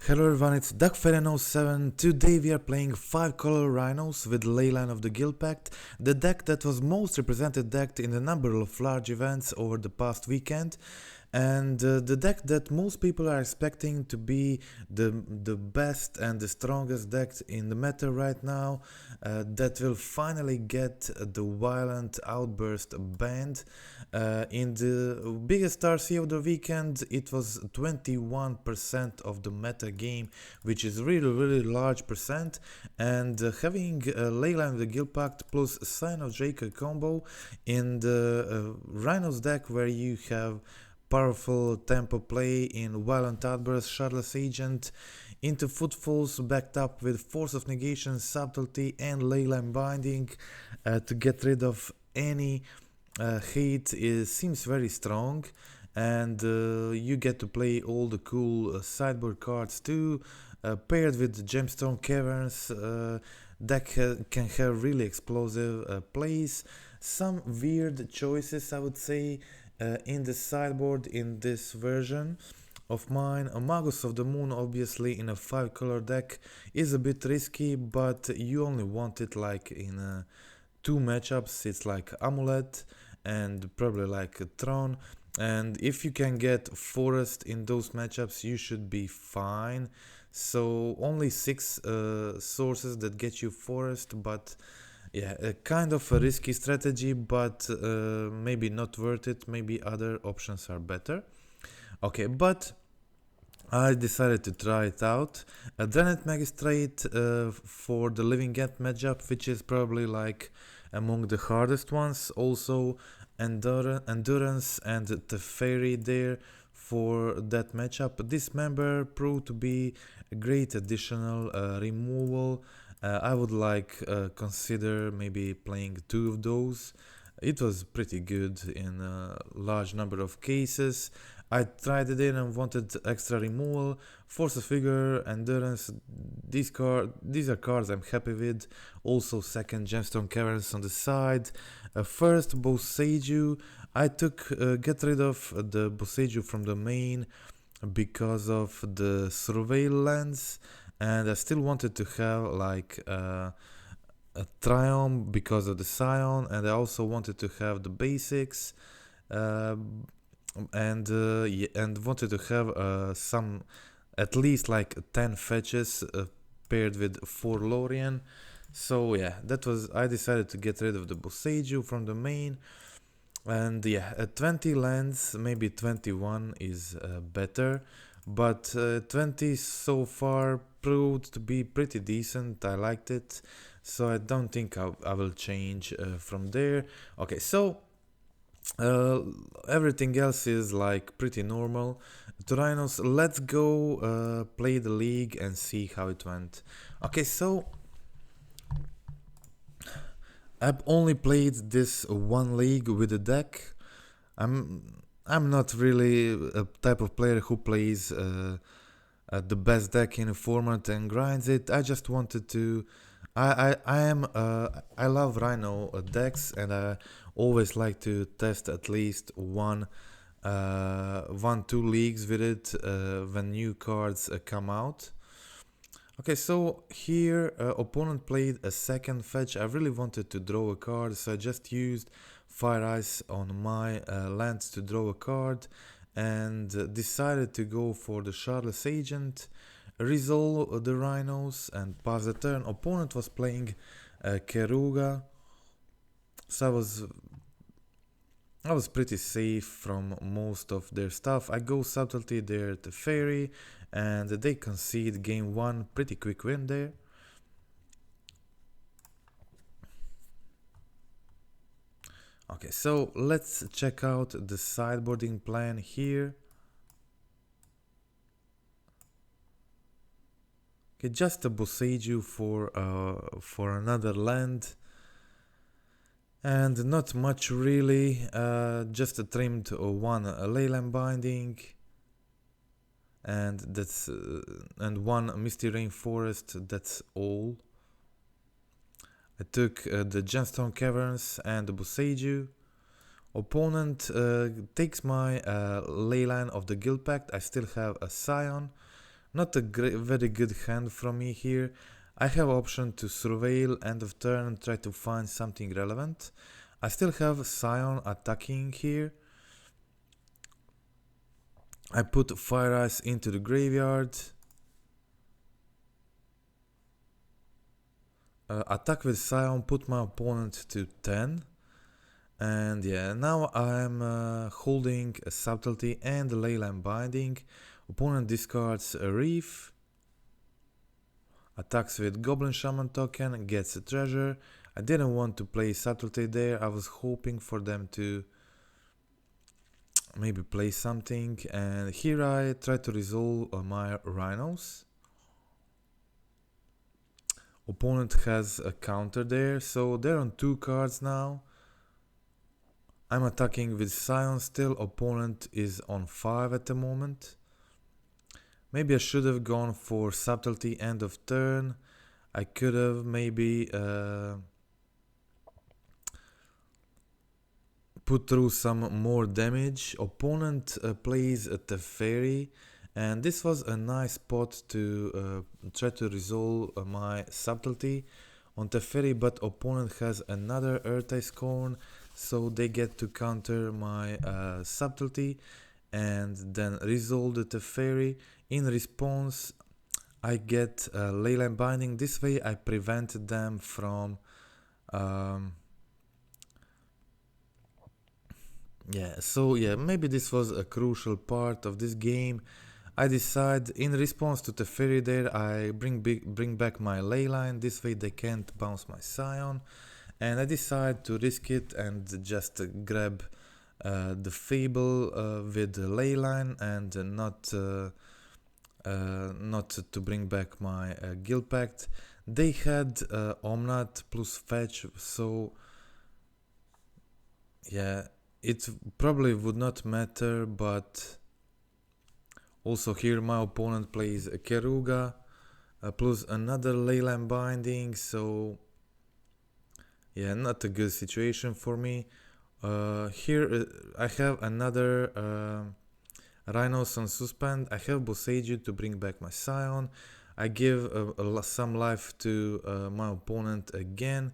Hello everyone, it's DuckFaden07. Today we are playing 5 color Rhinos with Leyline of the Guildpact, the deck that was most represented deck in a number of large events over the past weekend, and the deck that most people are expecting to be the best and the strongest deck in the meta right now, that will finally get the Violent Outburst banned. In the biggest RC of the weekend, it was 21% of the meta game, which is really large percent, and having Leyline of the Guildpact plus Scion of Draco combo in the Rhinos deck, where you have powerful tempo play in Violent Outburst, Shardless Agent, into Footfalls backed up with Force of Negation, Subtlety and Leyline Binding to get rid of any hate seems very strong, and you get to play all the cool sideboard cards too, paired with Gemstone Caverns. Deck can have really explosive plays, some weird choices I would say in the sideboard in this version of mine. A Magus of the Moon obviously in a 5 color deck is a bit risky, but you only want it like in 2 matchups. It's like Amulet and probably like a Throne, and if you can get Forest in those matchups you should be fine. So only 6 sources that get you Forest, but yeah, a kind of a risky strategy, but maybe not worth it. Maybe other options are better. Okay, but I decided to try it out. A Drenet Magistrate for the Living End matchup, which is probably like among the hardest ones. Also Endurance and Teferi there for that matchup. This member proved to be a great additional removal. I would like consider maybe playing 2 of those. It was pretty good in a large number of cases. I tried it in and wanted extra removal. Force of Figure, Endurance, these are cards I'm happy with. Also second Gemstone Caverns on the side. First Boseiju. I took get rid of the Boseiju from the main because of the surveillance, and I still wanted to have like a Triumph because of the Scion, and I also wanted to have the basics, and wanted to have some, at least like 10 fetches paired with 4 Lórien. So yeah, that was, I decided to get rid of the Boseiju from the main, and yeah, 20 lands, maybe 21 is better, but 20 so far proved to be pretty decent. I liked it, so I don't think I will change from there. Okay, so everything else is like pretty normal. To Rhinos, let's go play the league and see how it went. Okay, so I've only played this one league with the deck. I'm not really a type of player who plays the best deck in a format and grinds it. I just wanted to. I love Rhino decks, and I always like to test at least 1-2 leagues with it when new cards come out. Okay, so here opponent played a second fetch. I really wanted to draw a card, so I just used Fire Ice on my lands to draw a card, and decided to go for the Shardless Agent, resolve the Rhinos and pass the turn. Opponent was playing Keruga, so I was pretty safe from most of their stuff. I go Subtlety there to Fairy, and they concede game 1, pretty quick win there. Okay, so let's check out the sideboarding plan here. Okay, just a Boseiju for another land, and not much really. Just a trimmed 1 Leyline Binding, and that's and 1 Misty Rainforest. That's all. I took the Gemstone Caverns and the Boseiju. Opponent takes my Leyline of the Guildpact. I still have a Scion, Not a very good hand from me here. I have option to surveil end of turn and try to find something relevant. I still have Scion attacking here. I put Fire Ice into the graveyard. Attack with Scion, put my opponent to 10. And yeah, now I'm holding a Subtlety and a Leyline Binding. Opponent discards a Reef. Attacks with Goblin Shaman token, gets a treasure. I didn't want to play Subtlety there, I was hoping for them to maybe play something. And here I try to resolve my Rhinos. Opponent has a counter there, so they're on 2 cards now. I'm attacking with Scion still, opponent is on 5 at the moment. Maybe I should have gone for Subtlety end of turn. I could have maybe put through some more damage. Opponent plays a Teferi, and this was a nice spot to try to resolve my Subtlety on Teferi, but opponent has another Earth Ice Scorn, so they get to counter my Subtlety and then resolve the Teferi. In response, I get Leyline Binding. This way I prevented them from maybe this was a crucial part of this game. I decide in response to Teferi there, I bring back my Leyline. This way they can't bounce my Scion, and I decide to risk it and just grab the Fable with the Leyline and not to bring back my Guildpact. They had Omnat plus fetch, so yeah, it probably would not matter, but also here my opponent plays a Keruga plus another Leyline Binding, so yeah, not a good situation for me. Here I have another Rhinos on suspend. I have Boseiju to bring back my Scion. I give some life to my opponent again.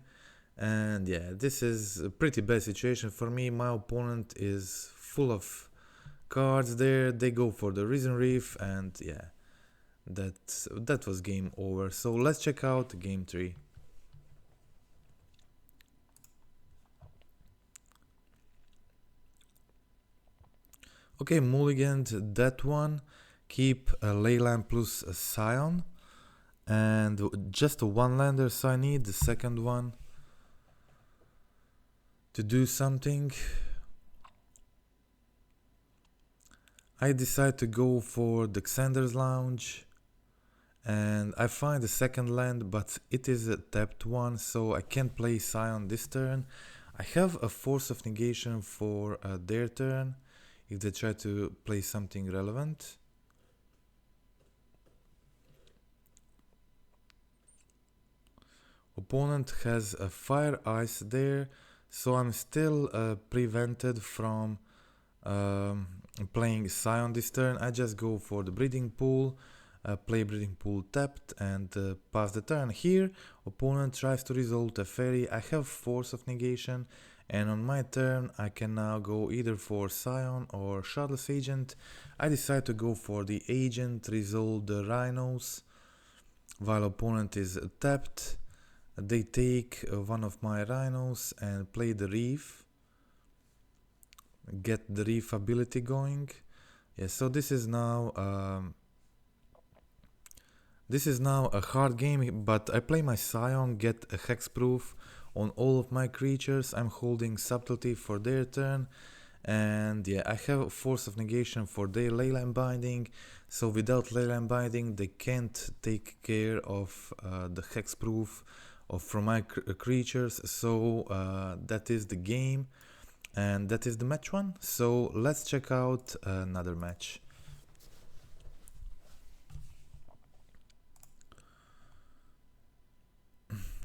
And yeah, this is a pretty bad situation for me. My opponent is full of cards there. They go for the Risen Reef, and yeah, that was game over. So let's check out game 3. Okay, mulliganed that one. Keep a Leyline plus a Scion. And just a 1-lander, so I need the second one to do something. I decide to go for the Xander's Lounge. And I find the second land, but it is a tapped one, so I can't play Scion this turn. I have a Force of Negation for their turn, if they try to play something relevant. Opponent has a Fire Ice there, so I'm still prevented from playing Scion this turn. I just go for the Breeding Pool, play Breeding Pool tapped, and pass the turn. Here, opponent tries to resolve a Fairy. I have Force of Negation, and on my turn I can now go either for Scion or Shardless Agent. I decide to go for the Agent, resolve the Rhinos, while opponent is tapped. They take one of my Rhinos and play the Reef. Get the Reef ability going. Yeah, so this is now a hard game, but I play my Scion, get a Hexproof on all of my creatures. I'm holding Subtlety for their turn, and yeah, I have Force of Negation for their Leyline Binding, so without Leyline Binding they can't take care of the Hexproof from my creatures, so that is the game, and that is the match one. So let's check out another match.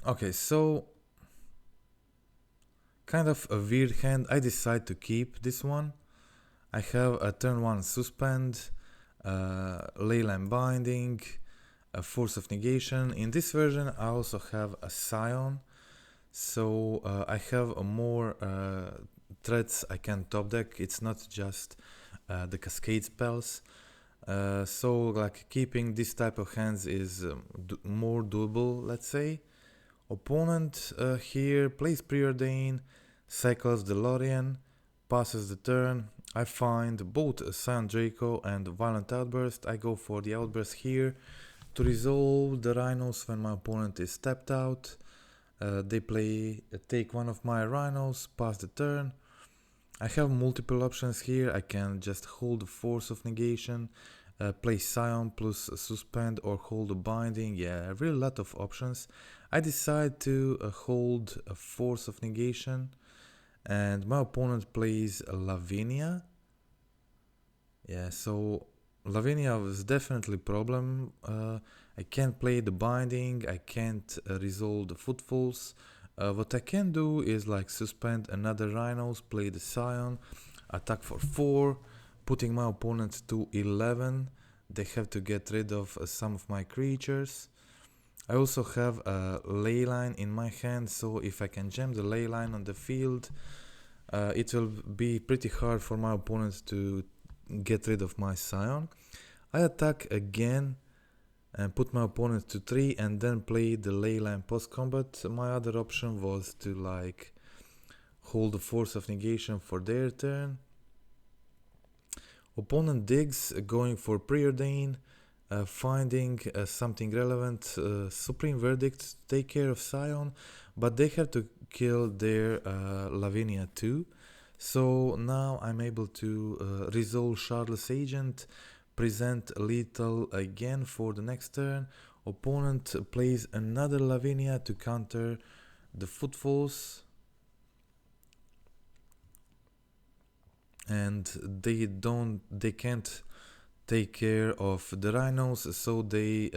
Okay, so kind of a weird hand. I decide to keep this one. I have a turn 1 suspend, Leyline Binding, a Force of Negation. In this version I also have a Scion, so I have more threats I can top deck. It's not just the Cascade spells. So like keeping this type of hands is more doable, let's say. Opponent here plays Preordain, cycles the Lórien, passes the turn. I find both Scion of Draco and Violent Outburst. I go for the Outburst here to resolve the Rhinos when my opponent is tapped out. They take one of my Rhinos, pass the turn. I have multiple options here. I can just hold the Force of Negation, play Scion plus suspend, or hold a Binding. Yeah, a really lot of options. I decide to hold a Force of Negation, and my opponent plays Lavinia. Yeah, so Lavinia was definitely a problem. I can't play the Binding, I can't resolve the Footfalls. What I can do is like suspend another Rhinos, play the Scion, attack for 4, putting my opponent to 11. They have to get rid of some of my creatures. I also have a Leyline in my hand, so if I can jam the Leyline on the field, it will be pretty hard for my opponent to get rid of my Scion. I attack again and put my opponent to 3 and then play the Leyline post combat. My other option was to like hold the Force of Negation for their turn. Opponent digs, going for Preordain, finding something relevant, Supreme Verdict, take care of Scion, but they have to kill their Lavinia too. So now I'm able to resolve Shardless Agent, present lethal again for the next turn. Opponent plays another Lavinia to counter the Footfalls, and they can't take care of the Rhinos, so they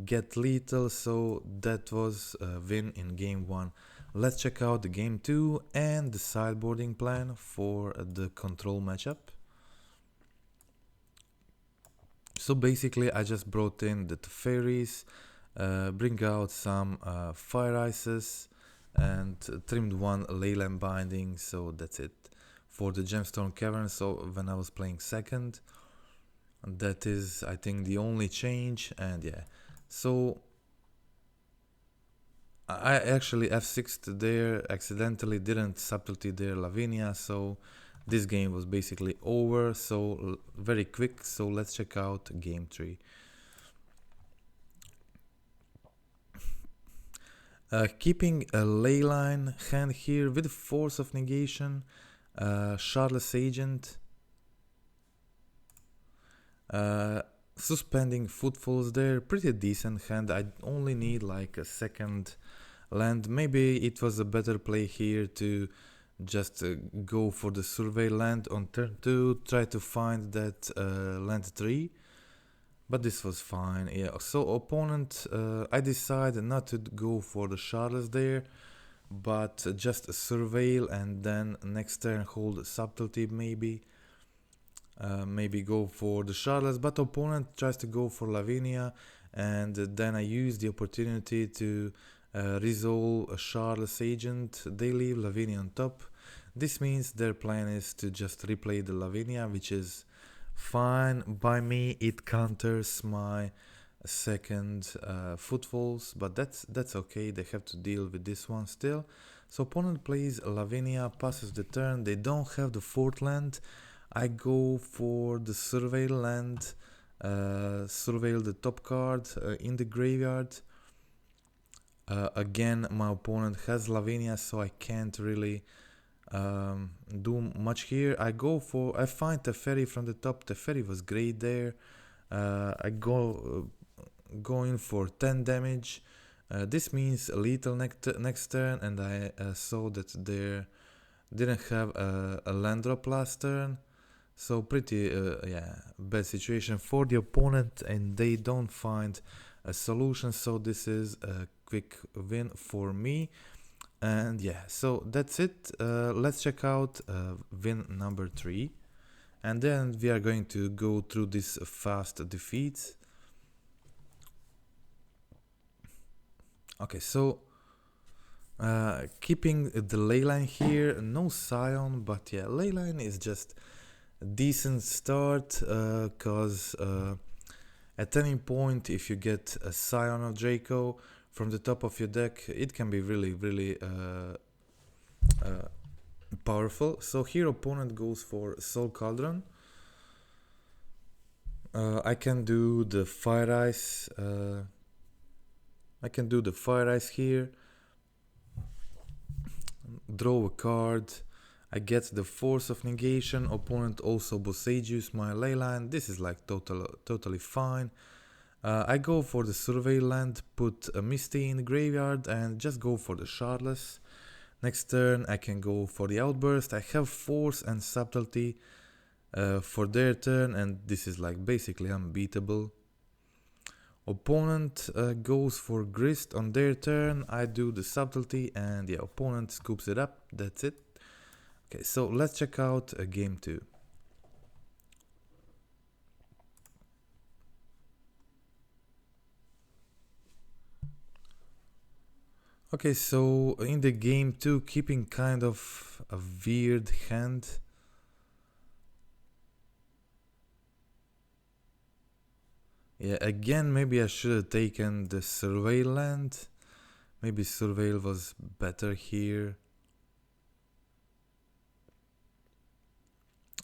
get lethal. So that was a win in game 1. Let's check out the game 2 and the sideboarding plan for the control matchup. So basically I just brought in the Teferis, bring out some Fire Ices, and trimmed one Leyline Binding, so that's it. For the Gemstone Caverns, so when I was playing second, that is I think the only change. And yeah, so I actually F6'd there, accidentally didn't subtlety their Lavinia, so this game was basically over, so very quick. So let's check out game 3. Keeping a Leyline hand here with Force of Negation, Shardless Agent, suspending Footfalls there, pretty decent hand. I only need like a second land. Maybe it was a better play here to just go for the Survey land on turn 2, try to find that land 3, but this was fine. Yeah, so opponent, I decided not to go for the Shardless there, but just surveil and then next turn hold Subtlety maybe. Maybe go for the Shardless, but opponent tries to go for Lavinia, and then I use the opportunity to resolve a Shardless Agent. They leave Lavinia on top. This means their plan is to just replay the Lavinia, which is fine by me. It counters my second Footfalls, but that's okay. They have to deal with this one still. So opponent plays Lavinia, passes the turn. They don't have the 4th land. I go for the Surveil land, surveil the top card in the graveyard. Again, my opponent has Lavinia, so I can't really do much here. I find Teferi from the top. Teferi was great there. I go in for 10 damage. This means a lethal next turn, and I saw that they didn't have a land drop last turn. So pretty bad situation for the opponent, and they don't find a solution. So this is a quick win for me. And yeah, so that's it. Let's check out win number 3. and then we are going to go through this fast defeats. Okay, so keeping the Leyline here, no Scion, but yeah, Leyline is just a decent start, cause at any point if you get a Scion of Draco from the top of your deck, it can be really powerful. So here opponent goes for Soul Cauldron. I can do the Fire Ice. I can do the Fire Ice here. Draw a card. I get the Force of Negation. Opponent also Boseiju my Leyline. This is like totally fine. I go for the Survey Land, put a Misty in the graveyard and just go for the Shardless. Next turn I can go for the Outburst. I have Force and Subtlety for their turn, and this is like basically unbeatable. Opponent goes for Grist on their turn. I do the Subtlety and the opponent scoops it up. That's it. Okay, so let's check out game 2. Okay, so in the game 2, keeping kind of a weird hand. Yeah, again, maybe I should have taken the Surveil land. Maybe Surveil was better here.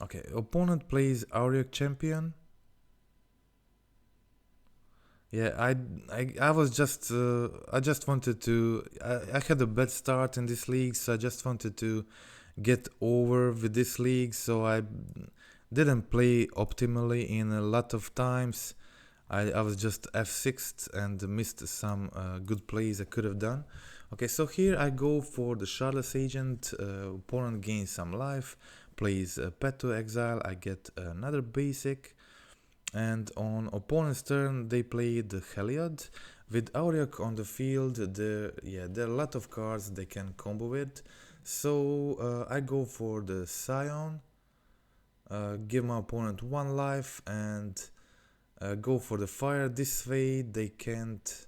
Okay, opponent plays Auric Champion. Yeah, I was just I just wanted to I had a bad start in this league, so I just wanted to get over with this league, so I didn't play optimally in a lot of times. I was just F6'd and missed some good plays I could have done. Okay, so here I go for the Shardless Agent. Opponent gains some life, plays Pet to Exile. I get another basic. And on opponent's turn they play the Hallowed. With Auric on the field, there are a lot of cards they can combo with. So I go for the Scion, give my opponent 1 life and go for the fire. This way they can't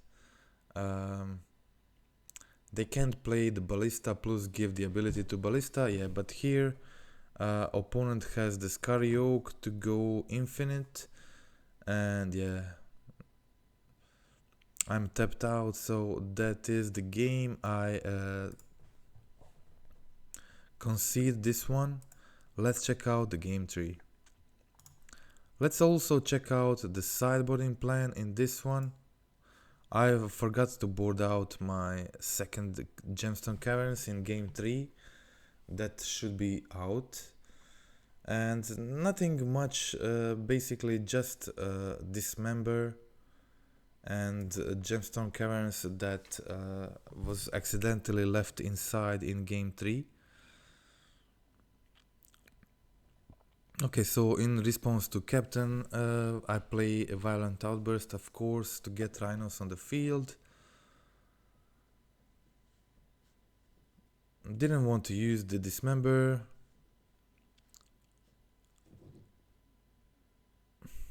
play the Ballista plus give the ability to Ballista. Yeah, but here opponent has the Scary Oak to go infinite. And yeah, I'm tapped out, so that is the game. I concede this one. Let's check out the game 3. Let's also check out the sideboarding plan in this one. I forgot to board out my second Gemstone Caverns in game 3. That should be out. And nothing much, basically just Dismember and Gemstone Caverns that was accidentally left inside in game 3. Okay, so in response to Captain, I play a Violent Outburst, of course, to get Rhinos on the field. Didn't want to use the Dismember,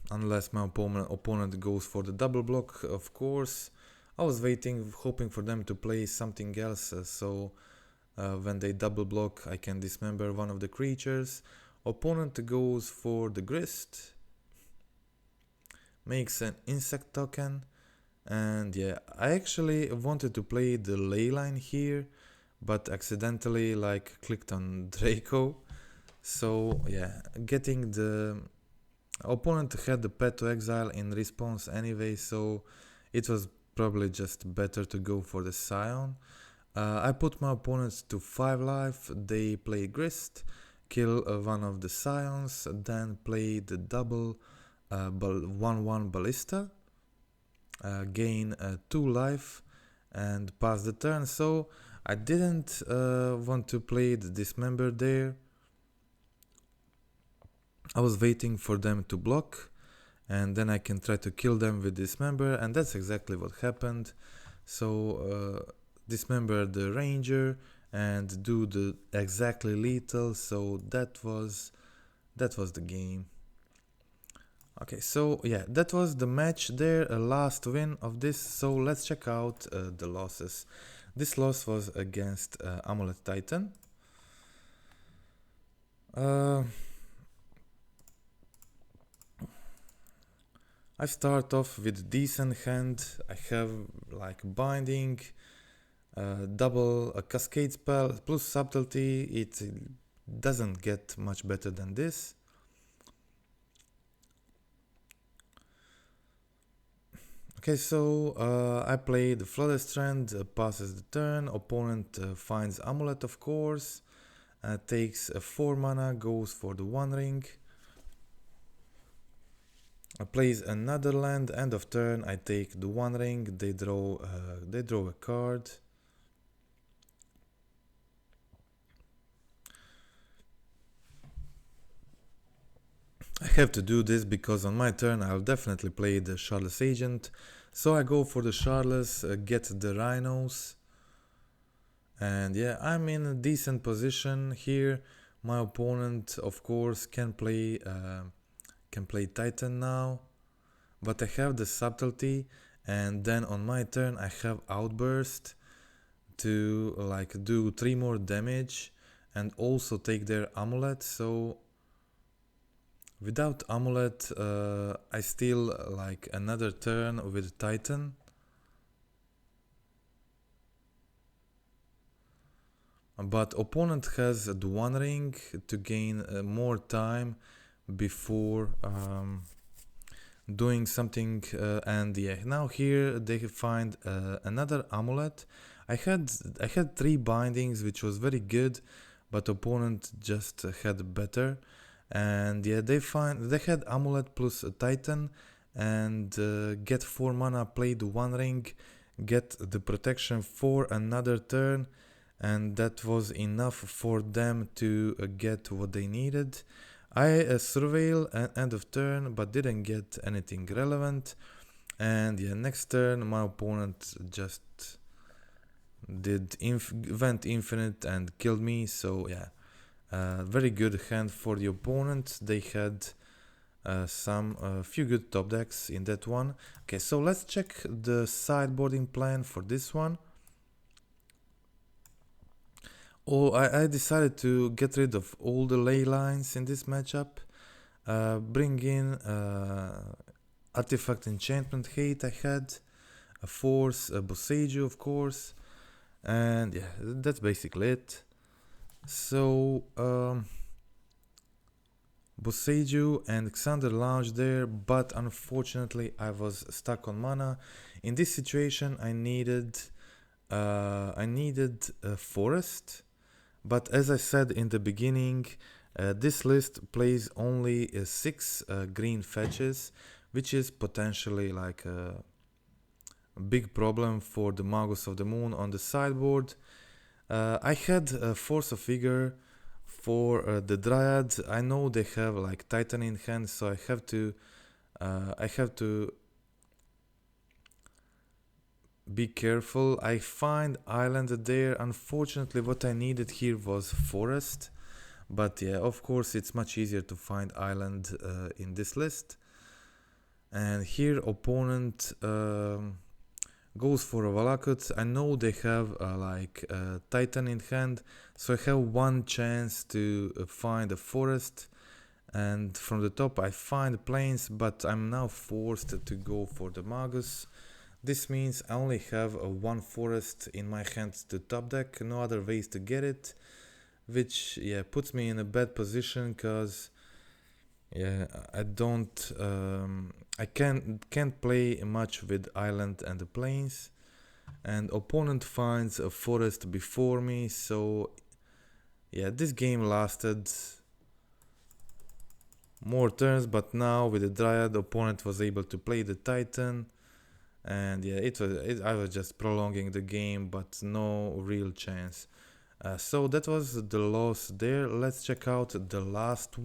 unless my opponent goes for the double block, of course. I was waiting, hoping for them to play something else, so when they double block I can dismember one of the creatures. Opponent goes for the Grist, makes an insect token, and yeah, I actually wanted to play the Leyline here, but accidentally like clicked on Draco. So yeah, getting the opponent had the Pet to Exile in response anyway, so it was probably just better to go for the Scion. I put my opponents to 5 life, they play Grist, kill one of the Scions, then play the double 1/1 Ballista, gain 2 life and pass the turn. So I didn't want to play the Dismember there. I was waiting for them to block and then I can try to kill them with Dismember, and that's exactly what happened. So Dismember the Ranger and do the exactly lethal, so that was that was the game. Okay, so yeah, that was the match there, a last win of this. So let's check out the losses. This loss was against Amulet Titan. I start off with decent hand. I have like Binding, double a Cascade spell plus Subtlety. It doesn't get much better than this. Okay, so I play the Flooded Strand, passes the turn, opponent finds Amulet of course, takes 4 mana, goes for the One Ring. Plays another land, end of turn, I take the One Ring, they draw a card. I have to do this because on my turn I'll definitely play the Shardless Agent. So I go for the Shardless, get the Rhinos. And yeah, I'm in a decent position here. My opponent of course can play Titan now. But I have the Subtlety, and then on my turn I have Outburst to like do 3 more damage and also take their Amulet. So without Amulet, I still like another turn with Titan. But opponent has the One Ring to gain more time before doing something, and yeah, now here they find another Amulet. I had 3 bindings, which was very good, but opponent just had better. And yeah, they had Amulet plus a Titan, and get 4 mana, play the One Ring, get the protection for another turn, and that was enough for them to get what they needed. I surveil end of turn, but didn't get anything relevant. And yeah, next turn my opponent just went infinite and killed me. So yeah, very good hand for the opponent. They had few good top decks in that one. Okay, so let's check the sideboarding plan for this one. Oh, I decided to get rid of all the ley lines in this matchup. Bring in Artifact Enchantment Hate I had, a Force, a Boseiju of course, and yeah, that's basically it. So Boseiju and Xander launched there, but unfortunately I was stuck on mana. In this situation I needed a Forest. But as I said in the beginning, this list plays only 6 green fetches, which is potentially like a big problem for the Magus of the Moon on the sideboard. I had a Force of Vigor for the Dryad. I know they have like Titan in hand, so I have to be careful. I find island there. Unfortunately, what I needed here was forest, but yeah, of course it's much easier to find island in this list. And here opponent goes for a Valakut. I know they have Titan in hand, so I have one chance to find a forest, and from the top I find plains, but I'm now forced to go for the Magus. This means I only have one forest in my hands to top deck, no other ways to get it, which yeah puts me in a bad position because yeah I can't play much with island and the plains, and opponent finds a forest before me, so yeah, this game lasted more turns, but now with the Dryad opponent was able to play the Titan. And yeah, I was just prolonging the game, but no real chance. So that was the loss there. Let's check out the last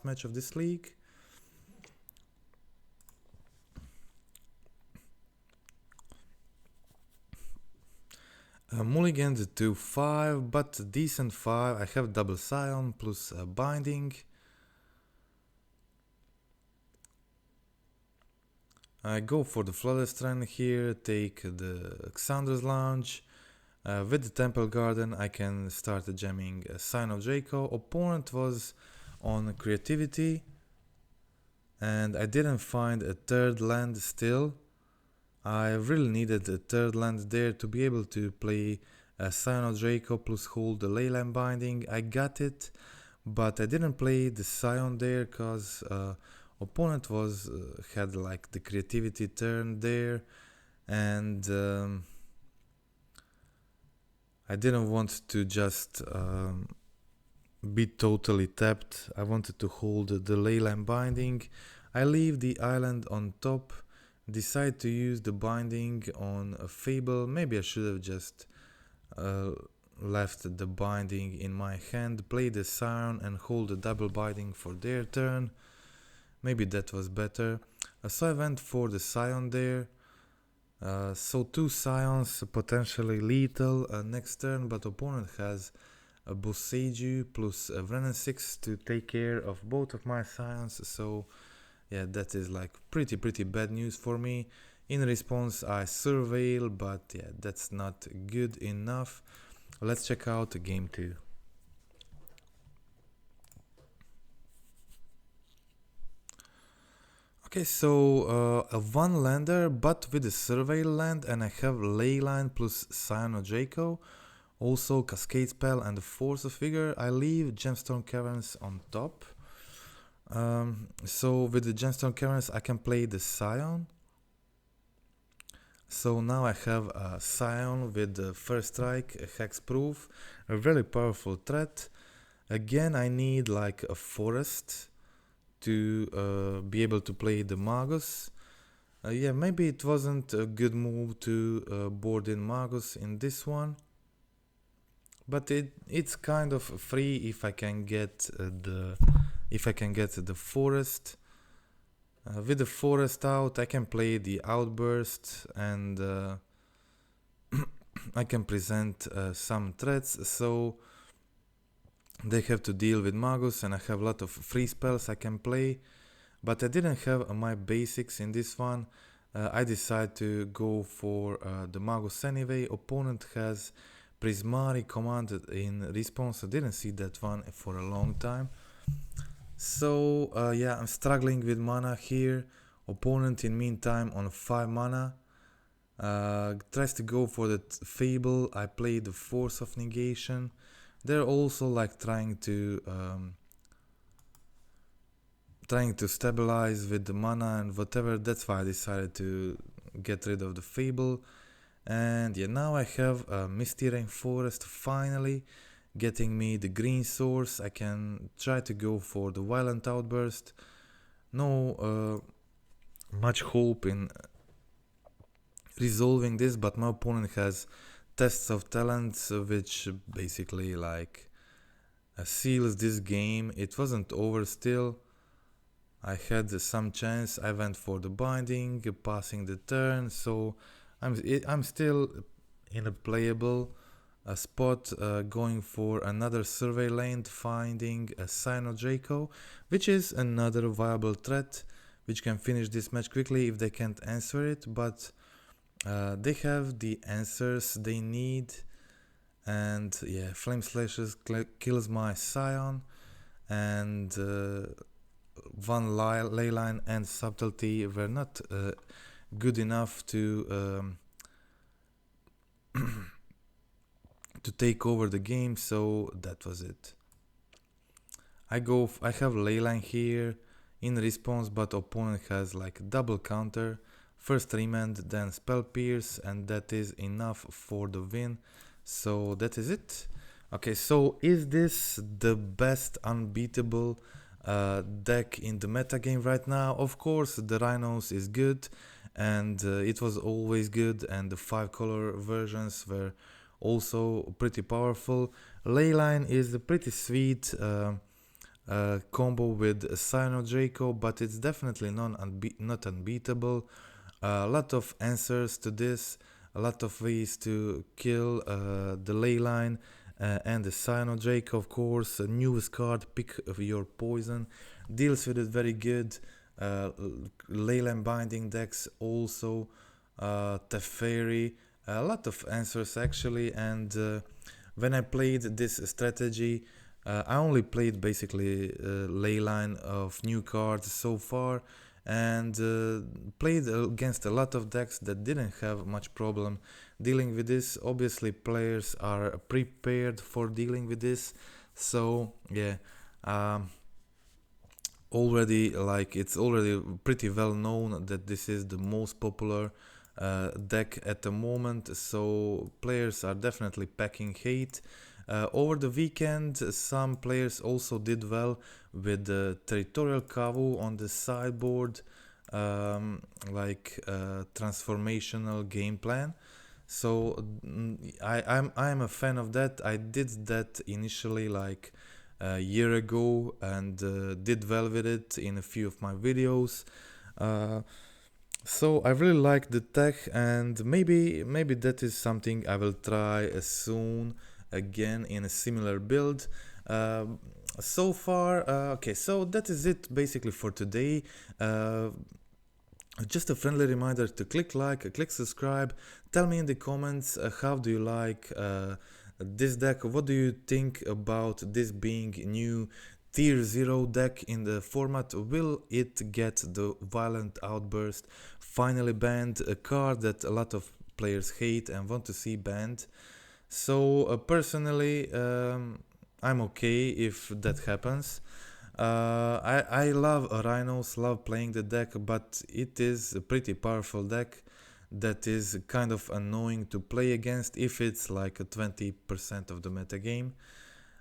match of this league. Mulliganed to 5, but decent 5. I have double Scion plus Binding. I go for the Flooded Strand here, take the Xander's Lounge. With the Temple Garden I can start jamming Scion of Draco. Opponent was on Creativity and I didn't find a third land still. I really needed a third land there to be able to play Scion of Draco plus hold the Leyline Binding. I got it, but I didn't play the Scion there because opponent was had like the Creativity turn there, and I didn't want to just be totally tapped. I wanted to hold the Leyline Binding. I leave the island on top, decide to use the binding on a Fable. Maybe I should have just left the binding in my hand, play the Scion and hold the double binding for their turn. Maybe that was better. So I went for the Scion there. So 2 Scions potentially lethal next turn, but opponent has a Boseiju plus a Renin 6 to take care of both of my Scions. So yeah, that is like pretty bad news for me. In response I surveil, but yeah, that's not good enough. Let's check out game 2. Okay, so a 1 lander but with a surveil land, and I have Leyline plus Scion of Draco, also Cascade spell and the Force of Figure. I leave Gemstone Caverns on top. So with the Gemstone Caverns I can play the Scion. So now I have a Scion with the first strike, a hex proof, a very powerful threat. Again I need like a forest to be able to play the Magus. Yeah, maybe it wasn't a good move to board in Magus in this one, but it's kind of free if I can get the forest. With the forest out I can play the Outburst and I can present some threats, so they have to deal with Magus and I have a lot of free spells I can play, but I didn't have my basics in this one. I decided to go for the Magus anyway. Opponent has Prismari commanded in response. I didn't see that one for a long time. So yeah, I'm struggling with mana here. Opponent in meantime on 5 mana tries to go for the Fable. I play the Force of Negation. They're also like trying to stabilize with the mana and whatever. That's why I decided to get rid of the Fable. And yeah, now I have Misty Rainforest finally getting me the green source. I can try to go for the Violent Outburst. No much hope in resolving this, but my opponent has Tests of Talents, which basically like seals this game. It wasn't over still. I had some chance. I went for the binding, passing the turn, so I'm still in a playable spot, going for another survey lane, finding a Scion of Draco, which is another viable threat, which can finish this match quickly if they can't answer it, but they have the answers they need. And yeah, Flame Slashes kills my Scion, and one Leyline and Subtlety were not good enough to to take over the game, so that was it. I have Leyline here in response, but opponent has like double counter, first Remand, then Spell Pierce, and that is enough for the win. So that is it. Okay, so is this the best unbeatable deck in the metagame right now? Of course, the Rhinos is good, and it was always good, and the 5-color versions were also pretty powerful. Leyline is a pretty sweet combo with Scion of Draco, but it's definitely not unbeatable. A lot of answers to this, a lot of ways to kill the Leyline and the Scion of Draco, of course. Newest card, pick your poison, deals with it very good. Leyline Binding decks also, Teferi, a lot of answers actually. And when I played this strategy, I only played basically Leyline of new cards so far, and played against a lot of decks that didn't have much problem dealing with this. Obviously players are prepared for dealing with this, so yeah, already, like, it's already pretty well known that this is the most popular deck at the moment, so players are definitely packing hate. Over the weekend some players also did well with the Territorial Kavu on the sideboard, like transformational game plan. So I'm a fan of that. I did that initially like a year ago and did well with it in a few of my videos. So I really like the tech, and maybe that is something I will try soon again in a similar build. So far, okay, so that is it basically for today. Just a friendly reminder to click like, click subscribe, tell me in the comments how do you like this deck, what do you think about this being new tier 0 deck in the format. Will it get the Violent Outburst finally banned, a card that a lot of players hate and want to see banned? So personally, I'm okay if that happens. I love Rhinos, love playing the deck, but it is a pretty powerful deck that is kind of annoying to play against if it's like a 20% of the metagame.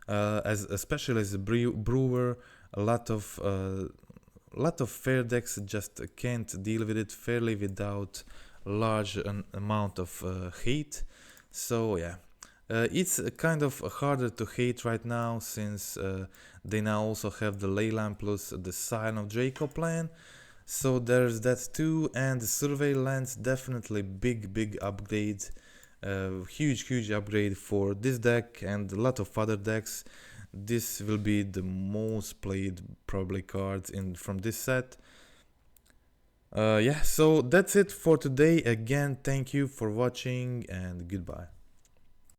Especially as a brewer, a lot of fair decks just can't deal with it fairly without large amount of hate. So yeah, it's kind of harder to hate right now since they now also have the Leyline plus the Scion of Draco plan. So there's that too, and the Surveillance, definitely big upgrade. Huge upgrade for this deck and a lot of other decks. This will be the most played probably cards from this set. Yeah, so that's it for today. Again, thank you for watching and goodbye.